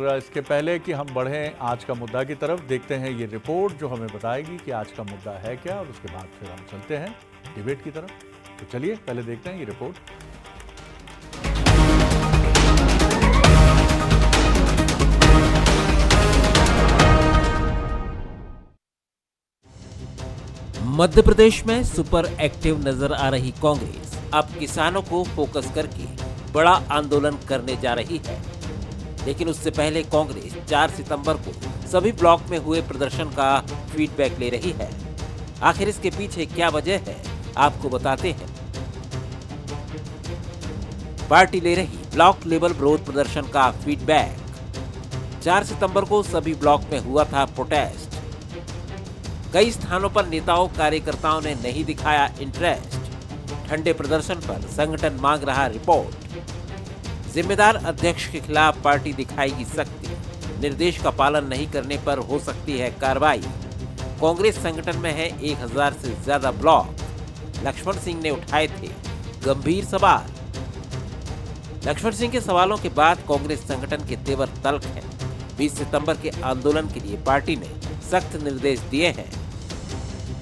और इसके पहले कि हम बढ़ें आज का मुद्दा की तरफ, देखते हैं ये रिपोर्ट जो हमें बताएगी कि आज का मुद्दा है क्या, और उसके बाद फिर हम चलते हैं डिबेट की तरफ। तो चलिए पहले देखते हैं ये रिपोर्ट। मध्य प्रदेश में सुपर एक्टिव नजर आ रही कांग्रेस अब किसानों को फोकस करके बड़ा आंदोलन करने जा रही है। लेकिन उससे पहले कांग्रेस 4 सितंबर को सभी ब्लॉक में हुए प्रदर्शन का फीडबैक ले रही है। आखिर इसके पीछे क्या वजह है, आपको बताते हैं। पार्टी ले रही ब्लॉक लेवल विरोध प्रदर्शन का फीडबैक। 4 सितंबर को सभी ब्लॉक में हुआ था प्रोटेस्ट। कई स्थानों पर नेताओं कार्यकर्ताओं ने नहीं दिखाया इंटरेस्ट। ठंडे प्रदर्शन पर संगठन मांग रहा रिपोर्ट। जिम्मेदार अध्यक्ष के खिलाफ पार्टी दिखाएगी सख्ती। निर्देश का पालन नहीं करने पर हो सकती है कार्रवाई। कांग्रेस संगठन में है 1000 से ज्यादा ब्लॉक। लक्ष्मण सिंह ने उठाए थे गंभीर सवाल। लक्ष्मण सिंह के सवालों के बाद कांग्रेस संगठन के तेवर तल्ख हैं। 20 सितंबर के आंदोलन के लिए पार्टी ने सख्त निर्देश दिए हैं।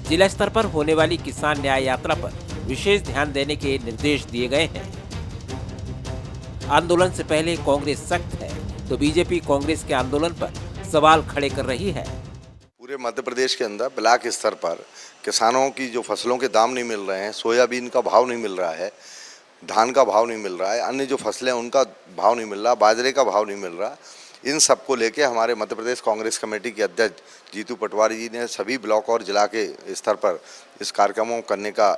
जिला स्तर पर होने वाली किसान न्याय यात्रा पर विशेष ध्यान देने के निर्देश दिए गए हैं। आंदोलन से पहले कांग्रेस सख्त है तो बीजेपी कांग्रेस के आंदोलन पर सवाल खड़े कर रही है। पूरे मध्य प्रदेश के अंदर ब्लॉक स्तर पर किसानों की जो फसलों के दाम नहीं मिल रहे हैं, सोयाबीन का भाव नहीं मिल रहा है, धान का भाव नहीं मिल रहा है, अन्य जो फसलें उनका भाव नहीं मिल रहा, बाजरे का भाव नहीं मिल रहा, इन सब को लेके हमारे मध्य प्रदेश कांग्रेस कमेटी के अध्यक्ष जीतू पटवारी जी ने सभी ब्लॉक और जिला के स्तर पर इस कार्यक्रमों करने का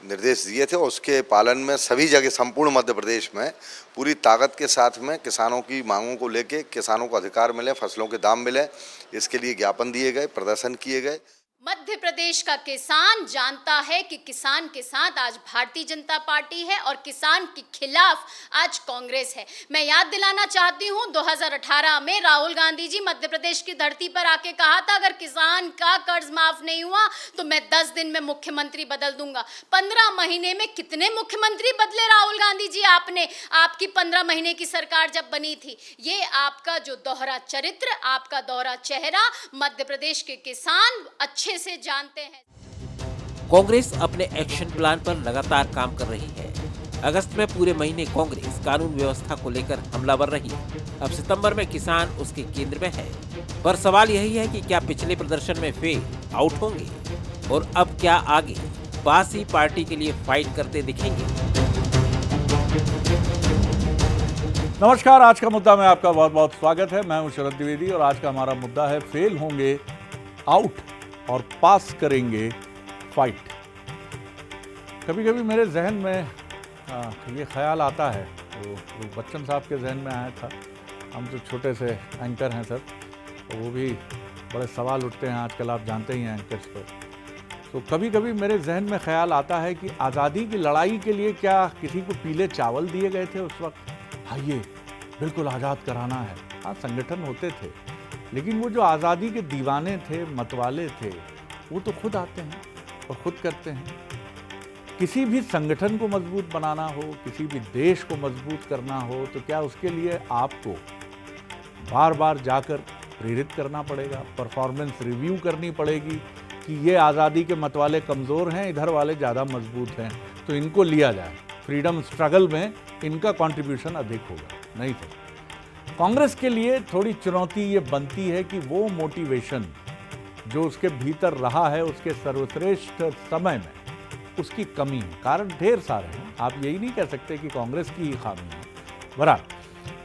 निर्देश दिए थे। उसके पालन में सभी जगह संपूर्ण मध्य प्रदेश में पूरी ताकत के साथ में किसानों की मांगों को लेके, किसानों को अधिकार मिले, फसलों के दाम मिले, इसके लिए ज्ञापन दिए गए, प्रदर्शन किए गए। मध्य प्रदेश का किसान जानता है कि किसान के साथ आज भारतीय जनता पार्टी है और किसान के खिलाफ आज कांग्रेस है। मैं याद दिलाना चाहती हूं 2018 में राहुल गांधी जी मध्य प्रदेश की धरती पर आके कहा था अगर किसान का कर्ज माफ नहीं हुआ तो मैं 10 दिन में मुख्यमंत्री बदल दूंगा। 15 महीने में कितने मुख्यमंत्री बदले राहुल गांधी जी आपने? आपकी 15 महीने की सरकार जब बनी थी। ये आपका जो दोहरा चरित्र, आपका दोहरा चेहरा मध्य प्रदेश के किसान अच्छे से जानते हैं। कांग्रेस अपने एक्शन प्लान पर लगातार काम कर रही है। अगस्त में पूरे महीने कांग्रेस कानून व्यवस्था को लेकर हमलावर रही। अब सितंबर में किसान उसके केंद्र में है। पर सवाल यही है कि क्या पिछले प्रदर्शन में फेल आउट होंगे और अब क्या आगे पास ही पार्टी के लिए फाइट करते दिखेंगे। नमस्कार, आज का मुद्दा में आपका बहुत बहुत स्वागत है। मैं हूं शरद द्विवेदी और आज का हमारा मुद्दा है फेल होंगे आउट और पास करेंगे फाइट। कभी कभी मेरे जहन में ये ख्याल आता है, वो बच्चन साहब के जहन में आया था। हम तो छोटे से एंकर हैं सर, तो वो भी बड़े सवाल उठते हैं आजकल, आप जानते ही हैं एंकर्स पर। तो कभी कभी मेरे जहन में ख्याल आता है कि आज़ादी की लड़ाई के लिए क्या किसी को पीले चावल दिए गए थे उस वक्त? हाँ, ये बिल्कुल आज़ाद कराना है। हाँ, संगठन होते थे, लेकिन वो जो आज़ादी के दीवाने थे, मतवाले थे, वो तो खुद आते हैं और खुद करते हैं। किसी भी संगठन को मजबूत बनाना हो, किसी भी देश को मजबूत करना हो, तो क्या उसके लिए आपको बार बार जाकर प्रेरित करना पड़ेगा, परफॉर्मेंस रिव्यू करनी पड़ेगी कि ये आज़ादी के मतवाले कमज़ोर हैं, इधर वाले ज़्यादा मजबूत हैं, तो इनको लिया जाए। फ्रीडम स्ट्रगल में इनका कंट्रीब्यूशन अधिक होगा। नहीं थे। कांग्रेस के लिए थोड़ी चुनौती ये बनती है कि वो मोटिवेशन जो उसके भीतर रहा है उसके सर्वश्रेष्ठ समय में, उसकी कमी है। कारण ढेर सारे हैं, आप यही नहीं कह सकते कि कांग्रेस की ही खामी है। बहरहाल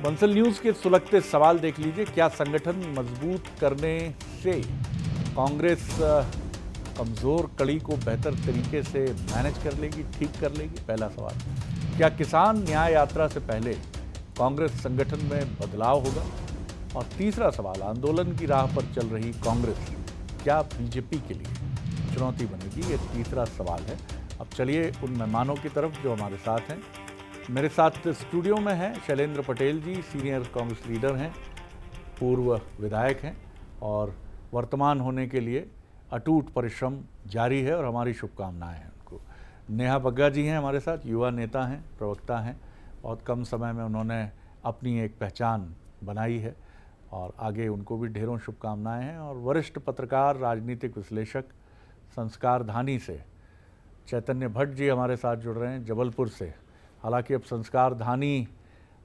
बंसल न्यूज़ के सुलगते सवाल देख लीजिए। क्या संगठन मजबूत करने से कांग्रेस कमज़ोर कड़ी को बेहतर तरीके से मैनेज कर लेगी, ठीक कर लेगी? पहला सवाल। क्या किसान न्याय यात्रा से पहले कांग्रेस संगठन में बदलाव होगा? और तीसरा सवाल, आंदोलन की राह पर चल रही कांग्रेस क्या बीजेपी के लिए चुनौती बनेगी? ये तीसरा सवाल है। अब चलिए उन मेहमानों की तरफ जो हमारे साथ हैं। मेरे साथ स्टूडियो में हैं शैलेंद्र पटेल जी, सीनियर कांग्रेस लीडर हैं, पूर्व विधायक हैं और वर्तमान होने के लिए अटूट परिश्रम जारी है और हमारी शुभकामनाएं हैं उनको। नेहा बग्गा जी हैं हमारे साथ, युवा नेता हैं, प्रवक्ता हैं। बहुत कम समय में उन्होंने अपनी एक पहचान बनाई है और आगे उनको भी ढेरों शुभकामनाएं हैं। और वरिष्ठ पत्रकार, राजनीतिक विश्लेषक, संस्कारधानी से चैतन्य भट्ट जी हमारे साथ जुड़ रहे हैं जबलपुर से। हालांकि अब संस्कारधानी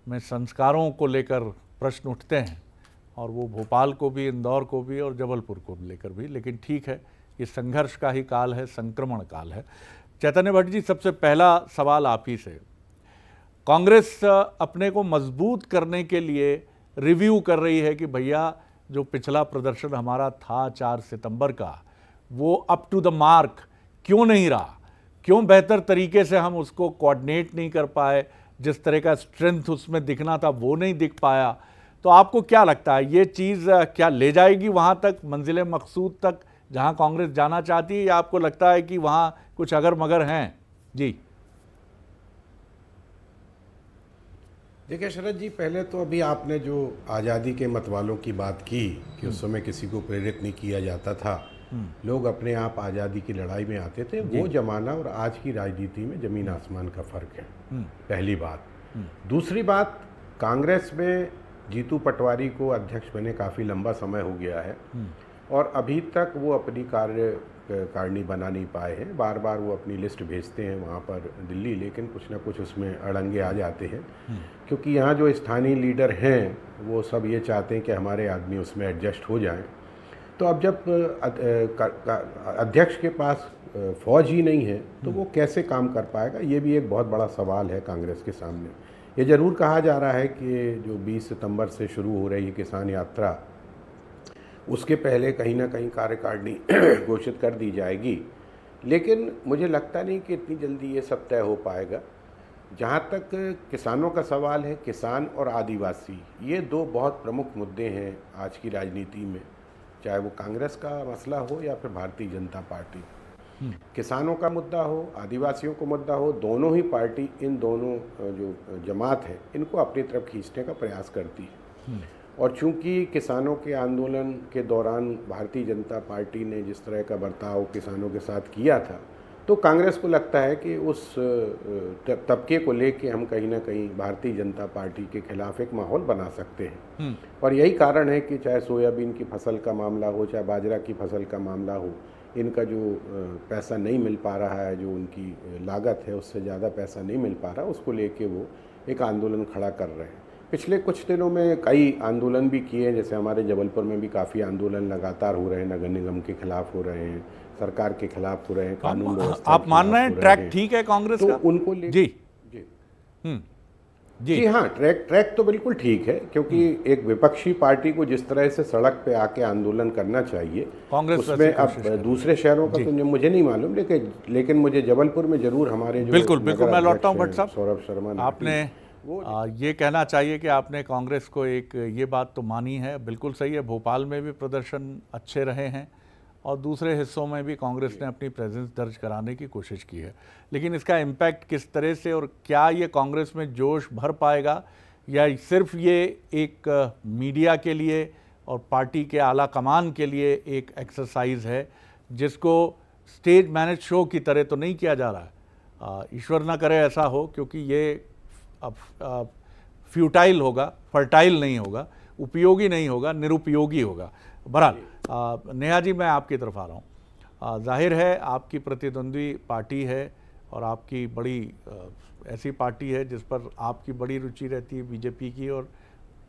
में संस्कारों को लेकर प्रश्न उठते हैं और वो भोपाल को भी, इंदौर को भी और जबलपुर को लेकर भी, लेकिन ठीक है, ये संघर्ष का ही काल है, संक्रमण काल है। चैतन्य भट्ट जी, सबसे पहला सवाल आप ही से। कांग्रेस अपने को मजबूत करने के लिए रिव्यू कर रही है कि भैया जो पिछला प्रदर्शन हमारा था 4 सितंबर का, वो अप टू द मार्क क्यों नहीं रहा, क्यों बेहतर तरीके से हम उसको कोऑर्डिनेट नहीं कर पाए, जिस तरह का स्ट्रेंथ उसमें दिखना था वो नहीं दिख पाया। तो आपको क्या लगता है, ये चीज़ क्या ले जाएगी वहाँ तक, मंजिल मकसूद तक जहाँ कांग्रेस जाना चाहती है, या आपको लगता है कि वहाँ कुछ अगर मगर हैं? जी देखिए शरद जी, पहले तो अभी आपने जो आज़ादी के मत वालों की बात की कि उस समय किसी को प्रेरित नहीं किया जाता था, लोग अपने आप आज़ादी की लड़ाई में आते थे। वो जमाना और आज की राजनीति में ज़मीन आसमान का फ़र्क है, पहली बात। दूसरी बात, कांग्रेस में जीतू पटवारी को अध्यक्ष बने काफ़ी लंबा समय हो गया है और अभी तक वो अपनी कार्यकारिणी बना नहीं पाए हैं। बार बार वो अपनी लिस्ट भेजते हैं वहाँ पर दिल्ली, लेकिन कुछ ना कुछ उसमें अड़ंगे आ जाते हैं, क्योंकि यहाँ जो स्थानीय लीडर हैं वो सब ये चाहते हैं कि हमारे आदमी उसमें एडजस्ट हो जाएं। तो अब जब अध्यक्ष के पास फौज ही नहीं है तो वो कैसे काम कर पाएगा, ये भी एक बहुत बड़ा सवाल है कांग्रेस के सामने। ये ज़रूर कहा जा रहा है कि जो 20 सितंबर से शुरू हो रही है किसान यात्रा, उसके पहले कहीं ना कहीं कार्यकारिणी घोषित कर दी जाएगी, लेकिन मुझे लगता नहीं कि इतनी जल्दी ये सब तय हो पाएगा। जहाँ तक किसानों का सवाल है, किसान और आदिवासी ये दो बहुत प्रमुख मुद्दे हैं आज की राजनीति में, चाहे वो कांग्रेस का मसला हो या फिर भारतीय जनता पार्टी। किसानों का मुद्दा हो, आदिवासियों का मुद्दा हो, दोनों ही पार्टी इन दोनों जो जमात है इनको अपनी तरफ खींचने का प्रयास करती है। और चूंकि किसानों के आंदोलन के दौरान भारतीय जनता पार्टी ने जिस तरह का बर्ताव किसानों के साथ किया था, तो कांग्रेस को लगता है कि उस तबके को लेके हम कहीं ना कहीं भारतीय जनता पार्टी के खिलाफ एक माहौल बना सकते हैं। और यही कारण है कि चाहे सोयाबीन की फसल का मामला हो, चाहे बाजरा की फसल का मामला हो, इनका जो पैसा नहीं मिल पा रहा है, जो उनकी लागत है उससे ज़्यादा पैसा नहीं मिल पा रहा, उसको लेके वो एक आंदोलन खड़ा कर रहे हैं। पिछले कुछ दिनों में कई आंदोलन भी किए, जैसे हमारे जबलपुर में भी काफ़ी आंदोलन लगातार हो रहे हैं, नगर निगम के खिलाफ हो रहे हैं, सरकार के खिलाफ हो रहे हैं, कानून व्यवस्था। आप मान रहे हैं ट्रैक ठीक है कांग्रेस तो का? उनको ले जी जी हाँ, ट्रैक तो बिल्कुल ठीक है, क्योंकि एक विपक्षी पार्टी को जिस तरह से सड़क पे आके आंदोलन करना चाहिए कांग्रेस उसमें अब दूसरे शहरों का तो मुझे नहीं मालूम, लेकिन मुझे जबलपुर में जरूर हमारे जो बिल्कुल मैं लौटता हूँ भट्ट साहब, सौरभ शर्मा, आपने ये कहना चाहिए कि आपने कांग्रेस को एक ये बात तो मानी है, बिल्कुल सही है, भोपाल में भी प्रदर्शन अच्छे रहे हैं और दूसरे हिस्सों में भी कांग्रेस ने अपनी प्रेजेंस दर्ज कराने की कोशिश की है, लेकिन इसका इम्पैक्ट किस तरह से और क्या ये कांग्रेस में जोश भर पाएगा, या सिर्फ ये एक मीडिया के लिए और पार्टी के आला कमान के लिए एक एक्सरसाइज है जिसको स्टेज मैनेज शो की तरह तो नहीं किया जा रहा है। ईश्वर ना करे ऐसा हो, क्योंकि ये अब फ्यूटाइल होगा, फर्टाइल नहीं होगा, उपयोगी नहीं होगा, निरुपयोगी होगा। बहरहाल नेहा जी, मैं आपकी तरफ आ रहा हूँ। जाहिर है आपकी प्रतिद्वंद्वी पार्टी है और आपकी बड़ी ऐसी पार्टी है जिस पर आपकी बड़ी रुचि रहती है, बीजेपी की, और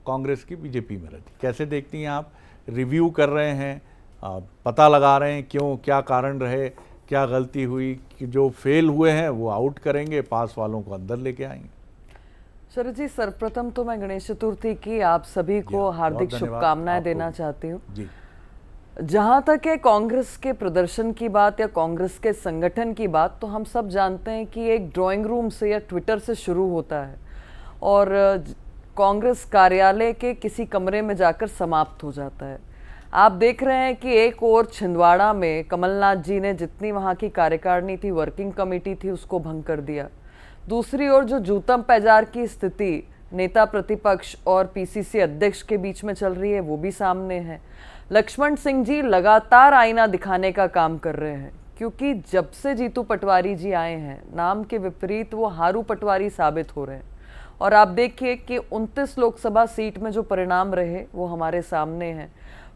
कांग्रेस की बीजेपी में रहती है। कैसे देखती हैं आप? रिव्यू कर रहे हैं, पता लगा रहे हैं क्यों, क्या कारण रहे, क्या गलती हुई, कि जो फेल हुए हैं वो आउट करेंगे, पास वालों को अंदर लेके आएंगे। शरद जी, सर्वप्रथम तो मैं गणेश चतुर्थी की आप सभी को हार्दिक शुभकामनाएं देना चाहती हूँ। जहाँ तक है कांग्रेस के प्रदर्शन की बात या कांग्रेस के संगठन की बात, तो हम सब जानते हैं कि एक ड्राइंग रूम से या ट्विटर से शुरू होता है और कांग्रेस कार्यालय के किसी कमरे में जाकर समाप्त हो जाता है। आप देख रहे हैं कि एक और छिंदवाड़ा में कमलनाथ जी ने जितनी वहाँ की कार्यकारिणी थी, वर्किंग कमेटी थी, उसको भंग कर दिया। दूसरी ओर जो जूतम पैजार की स्थिति नेता प्रतिपक्ष और पीसीसी अध्यक्ष के बीच में चल रही है, वो भी सामने है। लक्ष्मण सिंह जी लगातार आईना दिखाने का काम कर रहे हैं, क्योंकि जब से जीतू पटवारी जी आए हैं, नाम के विपरीत वो हारू पटवारी साबित हो रहे हैं और आप देखिए कि 29 लोकसभा सीट में जो परिणाम रहे वो हमारे सामने हैं।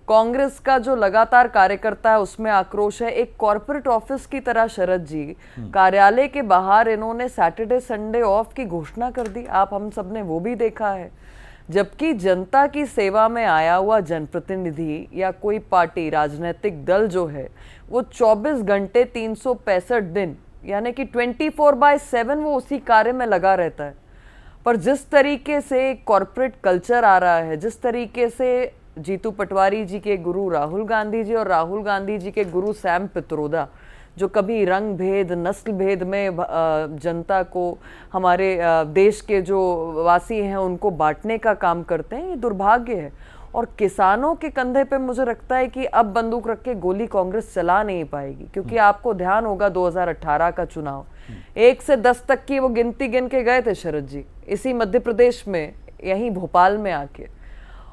कांग्रेस का जो लगातार कार्यकर्ता है उसमें आक्रोश है। एक कॉर्पोरेट ऑफिस की तरह शरद जी कार्यालय के बाहर इन्होंने सैटरडे संडे ऑफ की घोषणा कर दी। आप हम सब ने वो भी देखा है। जबकि जनता की सेवा में आया हुआ जनप्रतिनिधि या कोई पार्टी राजनीतिक दल जो है वो 24 घंटे 365 दिन यानी कि 24/7 वो उसी कार्य में लगा रहता है। पर जिस तरीके से कॉर्पोरेट कल्चर आ रहा है, जिस तरीके से जीतू पटवारी जी के गुरु राहुल गांधी जी और राहुल गांधी जी के गुरु सैम पित्रोदा जो कभी रंग भेद नस्ल भेद में जनता को, हमारे देश के जो वासी हैं उनको बांटने का काम करते हैं, ये दुर्भाग्य है। और किसानों के कंधे पे मुझे लगता है कि अब बंदूक रख के गोली कांग्रेस चला नहीं पाएगी, क्योंकि आपको ध्यान होगा 2018 का चुनाव 1 से 10 तक की वो गिनती गिन के गए थे शरद जी इसी मध्य प्रदेश में, यहीं भोपाल में आके,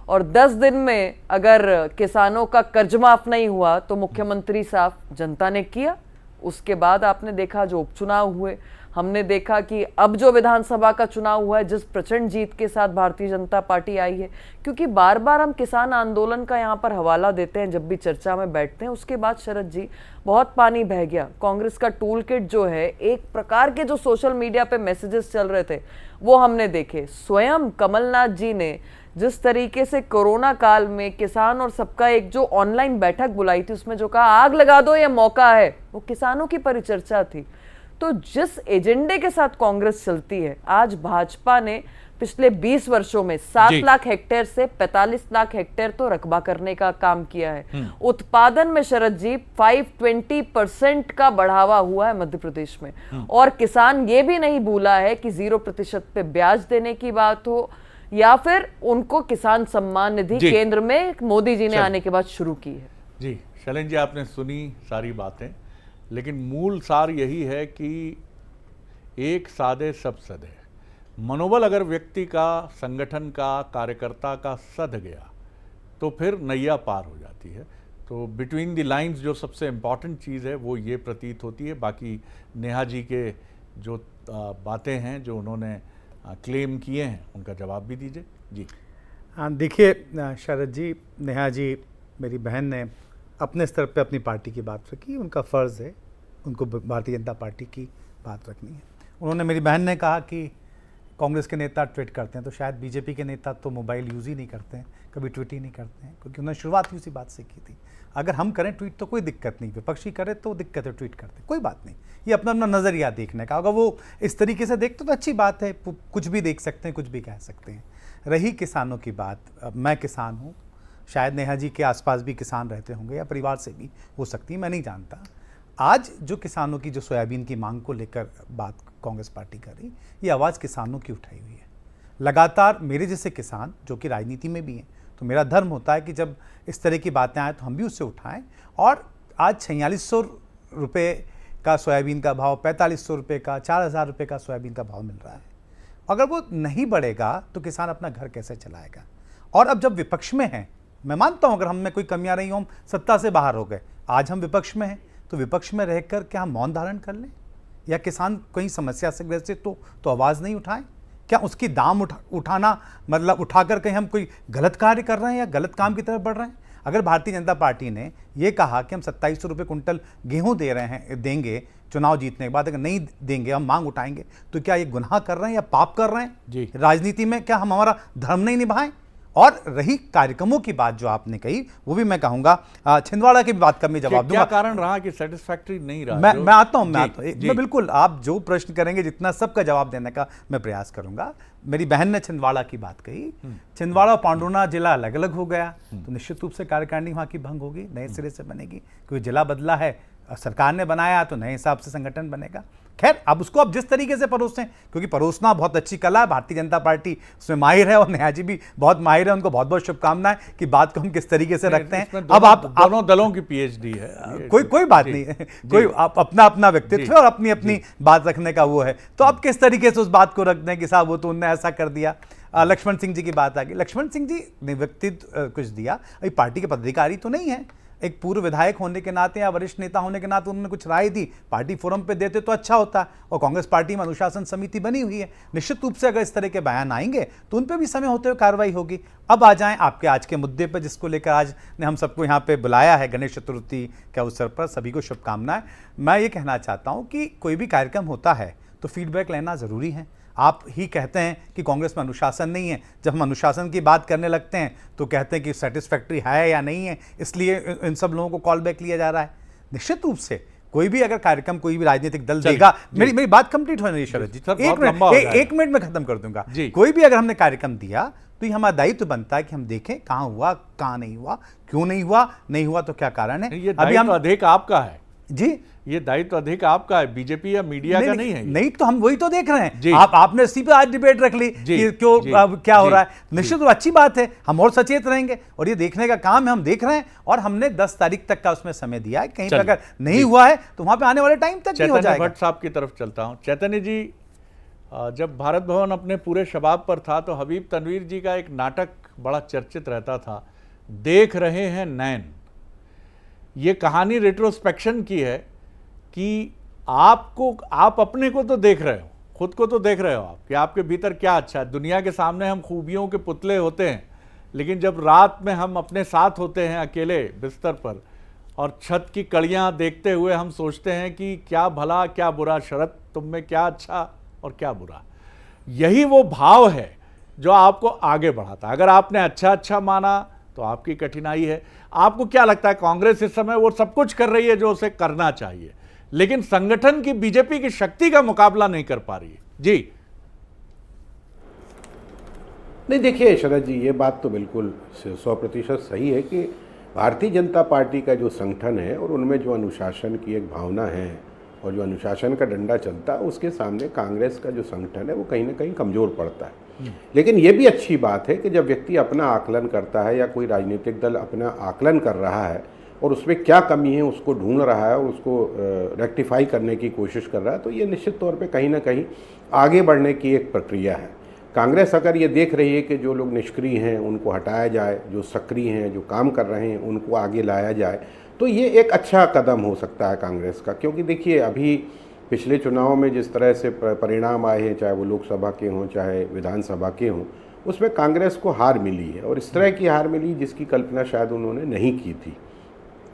और 10 दिन में अगर किसानों का कर्ज माफ नहीं हुआ तो मुख्यमंत्री साहब जनता ने किया। उसके बाद आपने देखा जो उपचुनाव हुए, हमने देखा कि अब जो विधानसभा का चुनाव हुआ है जिस प्रचंड जीत के साथ भारतीय जनता पार्टी आई है, क्योंकि बार बार हम किसान आंदोलन का यहाँ पर हवाला देते हैं जब भी चर्चा में बैठते हैं, उसके बाद शरद जी बहुत पानी बह गया। कांग्रेस का टूल किट जो है, एक प्रकार के जो सोशल मीडिया पे मैसेजेस चल रहे थे वो हमने देखे। स्वयं कमलनाथ जी ने जिस तरीके से कोरोना काल में किसान और सबका एक जो ऑनलाइन बैठक बुलाई थी उसमें जो कहा आग लगा दो ये मौका है, वो किसानों की परिचर्चा थी। तो जिस एजेंडे के साथ कांग्रेस चलती है, आज भाजपा ने पिछले 20 वर्षों में 7 लाख हेक्टेयर से 45 लाख हेक्टेयर तो रकबा करने का काम किया है। उत्पादन में शरद जी 520% का बढ़ावा हुआ है मध्य प्रदेश में। और किसान ये भी नहीं भूला है कि 0% पे ब्याज देने की बात हो या फिर उनको किसान सम्मान निधि केंद्र में मोदी जी ने आने के बाद शुरू की है। जी शैलेंद्र जी, आपने सुनी सारी बातें, लेकिन मूल सार यही है कि एक साधे सब सधे। मनोबल अगर व्यक्ति का, संगठन का, कार्यकर्ता का सध गया तो फिर नैया पार हो जाती है। तो बिटवीन द लाइंस जो सबसे इम्पॉर्टेंट चीज़ है वो ये प्रतीत होती है। बाकी नेहा जी के जो बातें हैं, जो उन्होंने क्लेम किए हैं, उनका जवाब भी दीजिए। जी हाँ, देखिए शरद जी, नेहा जी मेरी बहन ने अपने स्तर पे अपनी पार्टी की बात रखी, उनका फ़र्ज़ है उनको भारतीय जनता पार्टी की बात रखनी है। उन्होंने, मेरी बहन ने कहा कि कांग्रेस के नेता ट्वीट करते हैं, तो शायद बीजेपी के नेता तो मोबाइल यूज़ ही नहीं करते हैं, कभी ट्वीट ही नहीं करते हैं, क्योंकि उन्होंने शुरुआत ही उसी बात से की थी। अगर हम करें ट्वीट तो कोई दिक्कत नहीं, विपक्षी करे तो दिक्कत है, ट्वीट करते कोई बात नहीं, ये अपना अपना नज़रिया देखने का। अगर वो इस तरीके से देखते तो अच्छी बात है, कुछ भी देख सकते हैं, कुछ भी कह सकते हैं। रही किसानों की बात, मैं किसान हूँ, शायद नेहा जी के आसपास भी किसान रहते होंगे या परिवार से भी हो सकती है, मैं नहीं जानता। आज जो किसानों की जो सोयाबीन की मांग को लेकर बात कांग्रेस पार्टी कर रही, ये आवाज़ किसानों की उठाई हुई है। लगातार मेरे जैसे किसान जो कि राजनीति में भी हैं, तो मेरा धर्म होता है कि जब इस तरह की बातें आए तो हम भी उससे उठाएं। और आज 4600 रुपये का सोयाबीन का भाव, 4500 रुपये का, 4000 रुपये का सोयाबीन का भाव मिल रहा है। अगर वो नहीं बढ़ेगा तो किसान अपना घर कैसे चलाएगा? और अब जब विपक्ष में हैं, मैं मानता हूं अगर हम में कोई कमियां रही हों, हम सत्ता से बाहर हो गए, आज हम विपक्ष में हैं, तो विपक्ष में रहकर क्या हम मौन धारण कर लें? या किसान कहीं समस्या से ग्रसित तो आवाज़ नहीं उठाएं? क्या उसकी दाम उठाना मतलब उठाकर कहीं हम कोई गलत कार्य कर रहे हैं या गलत काम की तरफ बढ़ रहे हैं? अगर भारतीय जनता पार्टी ने ये कहा कि हम 2700 रुपये कुंटल गेहूं दे रहे हैं, देंगे चुनाव जीतने के बाद, अगर नहीं देंगे हम मांग उठाएंगे, तो क्या ये गुनाह कर रहे हैं या पाप कर रहे हैं? जी, राजनीति में क्या हम हमारा धर्म नहीं निभाएं? और रही कार्यक्रमों की बात जो आपने कही, वो भी मैं कहूंगा, छिंदवाड़ा की बात का मैं जवाब दूंगा। क्या कारण रहा कि सेटिस्फैक्टरी नहीं रहा? मैं आता हूं, मैं बिल्कुल, आप जो प्रश्न करेंगे जितना सबका जवाब देने का मैं प्रयास करूंगा। मेरी बहन ने छिंदवाड़ा की बात कही, छिंदवाड़ा और पांडुना जिला अलग अलग हो गया तो निश्चित रूप से कार्यकारिणी वहां की भंग होगी, नए सिरे से बनेगी, क्योंकि जिला बदला है, सरकार ने बनाया तो नए हिसाब से संगठन बनेगा। खैर, अब उसको अब जिस तरीके से परोसें, क्योंकि परोसना बहुत अच्छी कला है, भारतीय जनता पार्टी उसमें माहिर है और नेहा जी भी बहुत माहिर है, उनको बहुत बहुत शुभकामनाएं कि बात को हम किस तरीके से रखते हैं। अब आप दोनों दलों की पीएचडी है, कोई बात नहीं, कोई अपना अपना व्यक्तित्व है और अपनी अपनी बात रखने का वो है। तो अब किस तरीके से उस बात को रख दें कि साहब वो तो उनने ऐसा कर दिया। लक्ष्मण सिंह जी की बात आ गई, लक्ष्मण सिंह जी ने व्यक्तित्व कुछ दिया, अभी पार्टी के पदाधिकारी तो नहीं है, एक पूर्व विधायक होने के नाते या वरिष्ठ नेता होने के नाते उन्होंने कुछ राय दी, पार्टी फोरम पे देते तो अच्छा होता। और कांग्रेस पार्टी में अनुशासन समिति बनी हुई है, निश्चित रूप से अगर इस तरह के बयान आएंगे तो उन पे भी समय होते हुए कार्रवाई होगी। अब आ जाएं आपके आज के मुद्दे पर, जिसको लेकर आज ने हम सबको यहाँ पे बुलाया है। गणेश चतुर्थी के अवसर पर सभी को शुभकामनाएं। मैं ये कहना चाहता हूँ कि कोई भी कार्यक्रम होता है तो फीडबैक लेना ज़रूरी है। आप ही कहते हैं कि कांग्रेस में अनुशासन नहीं है, जब हम अनुशासन की बात करने लगते हैं तो कहते हैं कि सेटिस्फैक्ट्री है या नहीं है, इसलिए इन सब लोगों को कॉल बैक लिया जा रहा है। निश्चित रूप से कोई भी अगर कार्यक्रम कोई भी राजनीतिक दल देगा, मेरी बात कंप्लीट होने दीजिए शरद जी, एक मिनट में खत्म कर दूंगा। कोई भी अगर हमने कार्यक्रम दिया तो ये हमारा दायित्व बनता है कि हम देखें कहाँ हुआ, कहाँ नहीं हुआ, क्यों नहीं हुआ तो क्या कारण है। ये दायित्व अधिक आपका है जी, ये दायित्व अधिक आपका है, बीजेपी या मीडिया का नहीं है। नहीं तो हम वही तो देख रहे हैं। आपने इसी पे आज डिबेट रख ली कि क्यों क्या हो रहा है। निश्चित रूप अच्छी बात है, हम और सचेत रहेंगे और ये देखने का काम है, हम देख रहे हैं। और हमने 10 तारीख तक का उसमें समय दिया है, कहीं पर अगर नहीं हुआ है तो वहां पे आने वाले टाइम तक नहीं हो जाएगा। भट्ट साहब की तरफ चलता हूं। चैतन्य जी, जब भारत भवन अपने पूरे शबाब पर था तो हबीब तनवीर जी का एक नाटक बड़ा चर्चित रहता था, देख रहे हैं नैन। ये कहानी रेट्रोस्पेक्शन की है कि आप अपने को तो देख रहे हो, खुद को तो देख रहे हो आप कि आपके भीतर क्या अच्छा है। दुनिया के सामने हम खूबियों के पुतले होते हैं, लेकिन जब रात में हम अपने साथ होते हैं अकेले बिस्तर पर और छत की कड़ियाँ देखते हुए हम सोचते हैं कि क्या भला क्या बुरा, शरद तुम में क्या अच्छा और क्या बुरा। यही वो भाव है जो आपको आगे बढ़ाता है। अगर आपने अच्छा माना तो आपकी कठिनाई है। आपको क्या लगता है कांग्रेस इस समय वो सब कुछ कर रही है जो उसे करना चाहिए, लेकिन संगठन की, बीजेपी की शक्ति का मुकाबला नहीं कर पा रही है? जी नहीं, देखिए शरद जी, ये बात तो बिल्कुल 100% सही है कि भारतीय जनता पार्टी का जो संगठन है और उनमें जो अनुशासन की एक भावना है और जो अनुशासन का डंडा चलता है, उसके सामने कांग्रेस का जो संगठन है वो कहीं ना कहीं कमज़ोर पड़ता है। लेकिन ये भी अच्छी बात है कि जब व्यक्ति अपना आकलन करता है या कोई राजनीतिक दल अपना आकलन कर रहा है और उसमें क्या कमी है उसको ढूंढ रहा है और उसको रेक्टिफाई करने की कोशिश कर रहा है, तो ये निश्चित तौर पे कहीं ना कहीं आगे बढ़ने की एक प्रक्रिया है। कांग्रेस अगर ये देख रही है कि जो लोग निष्क्रिय हैं उनको हटाया जाए, जो सक्रिय हैं, जो काम कर रहे हैं उनको आगे लाया जाए, तो ये एक अच्छा कदम हो सकता है कांग्रेस का। क्योंकि देखिए अभी पिछले चुनाव में जिस तरह से परिणाम आए हैं, चाहे वो लोकसभा के हों चाहे विधानसभा के हों, उसमें कांग्रेस को हार मिली है और इस तरह की हार मिली जिसकी कल्पना शायद उन्होंने नहीं की थी।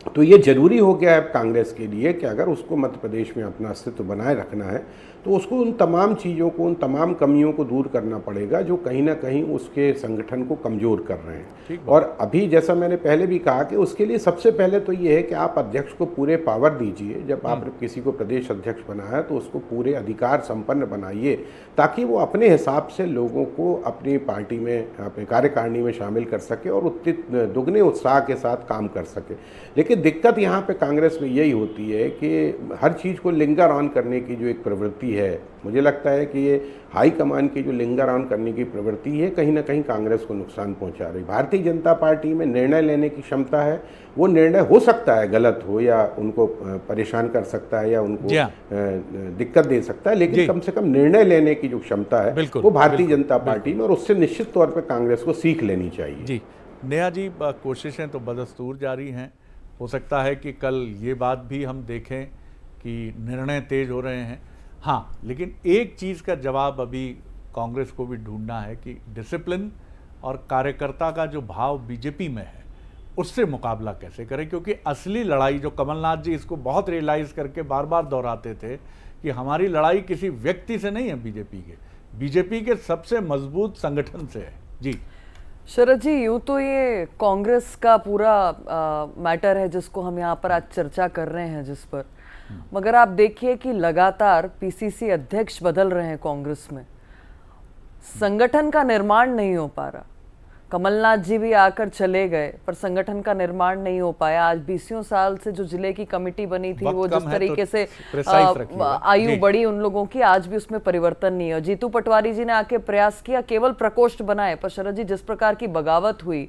तो ये जरूरी हो गया है कांग्रेस के लिए कि अगर उसको मध्य प्रदेश में अपना अस्तित्व बनाए रखना है तो उसको उन तमाम चीज़ों को, उन तमाम कमियों को दूर करना पड़ेगा जो कहीं ना कहीं उसके संगठन को कमज़ोर कर रहे हैं। और अभी जैसा मैंने पहले भी कहा कि उसके लिए सबसे पहले तो ये है कि आप अध्यक्ष को पूरे पावर दीजिए। जब आप किसी को प्रदेश अध्यक्ष बनाया तो उसको पूरे अधिकार संपन्न बनाइए ताकि वो अपने हिसाब से लोगों को अपनी पार्टी में, अपनी कार्यकारिणी में शामिल कर सके और दुगने उत्साह के साथ काम कर सके। लेकिन दिक्कत यहाँ पे कांग्रेस में यही होती है कि हर चीज़ को लिंगर ऑन करने की जो एक प्रवृत्ति है, मुझे लगता है कि ये हाई कमान की जो लिंगर ऑन करने की प्रवृत्ति है कहीं ना कहीं कांग्रेस को नुकसान पहुंचा रही। भारतीय जनता पार्टी में निर्णय लेने की क्षमता है, वो निर्णय हो सकता है गलत हो या उनको परेशान कर सकता है या उनको दिक्कत दे सकता है, लेकिन कम से कम निर्णय लेने की जो क्षमता है वो भारतीय जनता पार्टी में, और उससे निश्चित तौर पर कांग्रेस को सीख लेनी चाहिए। जी नेहा जी, कोशिशें तो बदस्तूर जारी हैं। हो सकता है कि कल ये बात भी हम देखें कि निर्णय तेज हो रहे हैं। हाँ, लेकिन एक चीज़ का जवाब अभी कांग्रेस को भी ढूंढना है कि डिसिप्लिन और कार्यकर्ता का जो भाव बीजेपी में है उससे मुकाबला कैसे करें, क्योंकि असली लड़ाई जो कमलनाथ जी इसको बहुत रियलाइज करके बार बार दोहराते थे कि हमारी लड़ाई किसी व्यक्ति से नहीं है, बीजेपी के सबसे मजबूत संगठन से है। जी शरद जी, यूँ तो ये कांग्रेस का पूरा मैटर है जिसको हम यहाँ पर आज चर्चा कर रहे हैं, जिस पर मगर आप देखिए कि लगातार पीसीसी अध्यक्ष बदल रहे हैं कांग्रेस में, संगठन का निर्माण नहीं हो पा रहा। कमलनाथ जी भी आकर चले गए पर संगठन का निर्माण नहीं हो पाया। आज 20 साल से जो जिले की कमेटी बनी थी वो जिस तरीके से आयु बढ़ी उन लोगों की, आज भी उसमें परिवर्तन नहीं है। जीतू पटवारी जी ने आके प्रयास किया, केवल प्रकोष्ठ बनाए, पर शरद जी जिस प्रकार की बगावत हुई,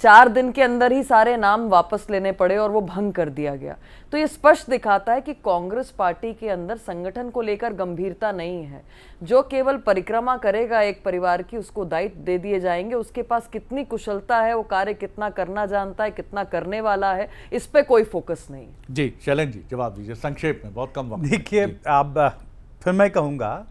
4 दिन के अंदर ही सारे नाम वापस लेने पड़े और वो भंग कर दिया गया। तो ये स्पष्ट दिखाता है कि कांग्रेस पार्टी के अंदर संगठन को लेकर गंभीरता नहीं है। जो केवल परिक्रमा करेगा एक परिवार की, उसको दायित्व दे दिए जाएंगे, उसके पास कितनी कुशलता है, वो कार्य कितना करना जानता है, कितना करने वाला है, इस पे कोई फोकस नहीं है। जी शैलेंद्र जी जवाब दीजिए संक्षेप में, बहुत कम वक्त। देखिए, अब फिर मैं कहूँगा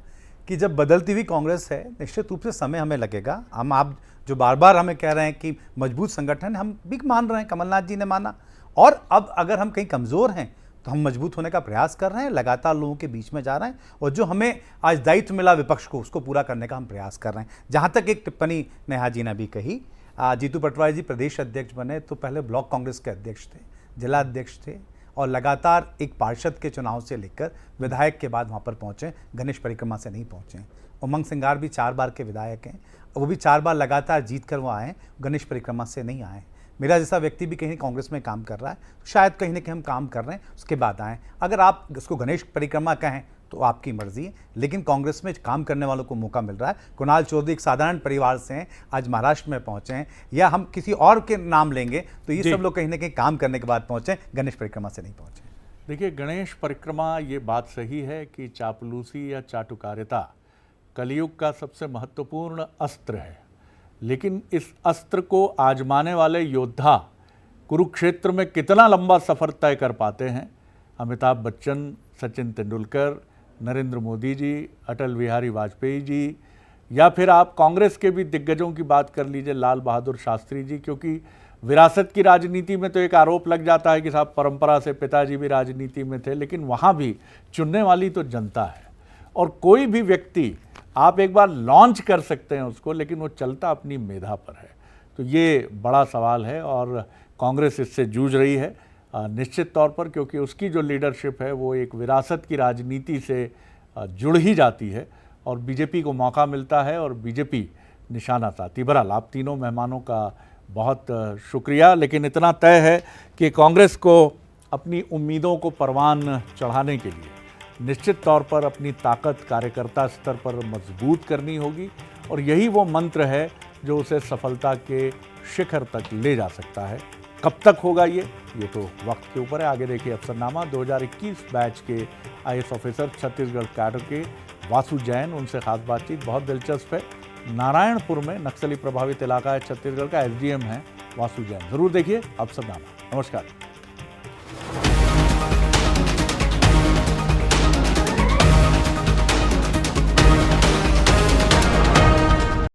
कि जब बदलती हुई कांग्रेस है, निश्चित रूप से समय हमें लगेगा। हम आप जो बार बार हमें कह रहे हैं कि मजबूत संगठन, हम भी मान रहे हैं, कमलनाथ जी ने माना, और अब अगर हम कहीं कमज़ोर हैं तो हम मजबूत होने का प्रयास कर रहे हैं, लगातार लोगों के बीच में जा रहे हैं, और जो हमें आज दायित्व मिला विपक्ष को, उसको पूरा करने का हम प्रयास कर रहे हैं। जहाँ तक एक टिप्पणी नेहा जी ने भी कही, जीतू पटवारी जी प्रदेश अध्यक्ष बने तो पहले ब्लॉक कांग्रेस के अध्यक्ष थे, जिला अध्यक्ष थे, और लगातार एक पार्षद के चुनाव से लेकर विधायक के बाद वहाँ पर पहुँचे, गणेश परिक्रमा से नहीं पहुँचे। उमंग सिंगार भी 4 बार के विधायक हैं, वो भी 4 बार लगातार जीत कर वो आए, गणेश परिक्रमा से नहीं आए। मेरा जैसा व्यक्ति भी कहीं कांग्रेस में काम कर रहा है, तो शायद कहीं ना कहीं हम काम कर रहे हैं, उसके बाद आएँ। अगर आप इसको गणेश परिक्रमा कहें तो आपकी मर्जी है, लेकिन कांग्रेस में काम करने वालों को मौका मिल रहा है। कुणाल चौधरी एक साधारण परिवार से हैं, आज महाराष्ट्र में पहुंचे हैं, या हम किसी और के नाम लेंगे तो ये सब लोग कहीं ना कहीं काम करने के बाद पहुंचे, गणेश परिक्रमा से नहीं पहुंचे। देखिए गणेश परिक्रमा, ये बात सही है कि चापलूसी या चाटुकारिता कलयुग का सबसे महत्वपूर्ण अस्त्र है, लेकिन इस अस्त्र को आजमाने वाले योद्धा कुरुक्षेत्र में कितना लंबा सफ़र तय कर पाते हैं। अमिताभ बच्चन, सचिन तेंदुलकर, नरेंद्र मोदी जी, अटल बिहारी वाजपेयी जी, या फिर आप कांग्रेस के भी दिग्गजों की बात कर लीजिए, लाल बहादुर शास्त्री जी, क्योंकि विरासत की राजनीति में तो एक आरोप लग जाता है कि साहब परंपरा से पिताजी भी राजनीति में थे, लेकिन वहाँ भी चुनने वाली तो जनता है। और कोई भी व्यक्ति आप एक बार लॉन्च कर सकते हैं उसको, लेकिन वो चलता अपनी मेधा पर है। तो ये बड़ा सवाल है और कांग्रेस इससे जूझ रही है निश्चित तौर पर, क्योंकि उसकी जो लीडरशिप है वो एक विरासत की राजनीति से जुड़ ही जाती है और बीजेपी को मौका मिलता है और बीजेपी निशाना साधती। बहरहाल आप तीनों मेहमानों का बहुत शुक्रिया, लेकिन इतना तय है कि कांग्रेस को अपनी उम्मीदों को परवान चढ़ाने के लिए निश्चित तौर पर अपनी ताकत कार्यकर्ता स्तर पर मजबूत करनी होगी, और यही वो मंत्र है जो उसे सफलता के शिखर तक ले जा सकता है। कब तक होगा ये तो वक्त के ऊपर है। आगे देखिए अफसरनामा। 2021 बैच के IAS ऑफिसर छत्तीसगढ़ कैडर के वासु जैन, उनसे खास बातचीत, बहुत दिलचस्प है। नारायणपुर में नक्सली प्रभावित इलाका है छत्तीसगढ़ का, SDM है वासु जैन। जरूर देखिए अफसरनामा। नमस्कार।